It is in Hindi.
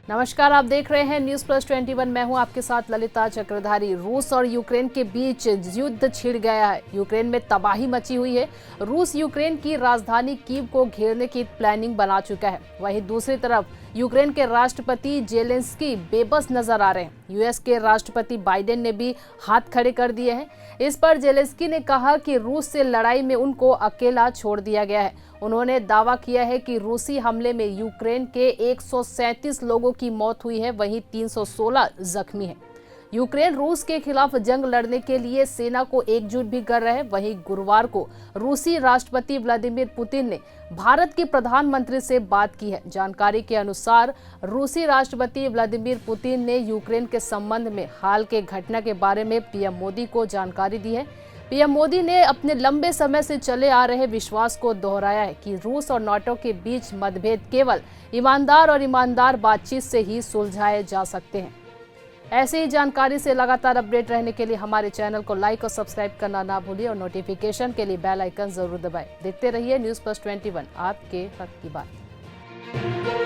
नमस्कार, आप देख रहे हैं न्यूज प्लस 21। मैं हूं आपके साथ ललिता चक्रधारी। रूस और यूक्रेन के बीच युद्ध छिड़ गया है। यूक्रेन में तबाही मची हुई है। रूस यूक्रेन की राजधानी कीव को घेरने की प्लानिंग बना चुका है। वहीं दूसरी तरफ यूक्रेन के राष्ट्रपति जेलेंस्की बेबस नजर आ रहे हैं। यूएस के राष्ट्रपति बाइडेन ने भी हाथ खड़े कर दिए हैं। इस पर जेलेंस्की ने कहा कि रूस से लड़ाई में उनको अकेला छोड़ दिया गया है। उन्होंने दावा किया है कि रूसी हमले में यूक्रेन के 137 लोगों की मौत हुई है, वहीं 316 जख्मी हैं। यूक्रेन रूस के खिलाफ जंग लड़ने के लिए सेना को एकजुट भी कर रहा है। वहीं गुरुवार को रूसी राष्ट्रपति व्लादिमीर पुतिन ने भारत के प्रधानमंत्री से बात की है। जानकारी के अनुसार रूसी राष्ट्रपति व्लादिमीर पुतिन ने यूक्रेन के संबंध में हाल के घटना के बारे में पीएम मोदी को जानकारी दी है। पीएम मोदी ने अपने लंबे समय से चले आ रहे विश्वास को दोहराया है कि रूस और नाटो के बीच मतभेद केवल ईमानदार बातचीत से ही सुलझाए जा सकते हैं। ऐसे ही जानकारी से लगातार अपडेट रहने के लिए हमारे चैनल को लाइक और सब्सक्राइब करना ना भूलिए और नोटिफिकेशन के लिए बेल आइकन जरूर दबाएं। देखते रहिए न्यूज प्लस 21, आपके हक की बात।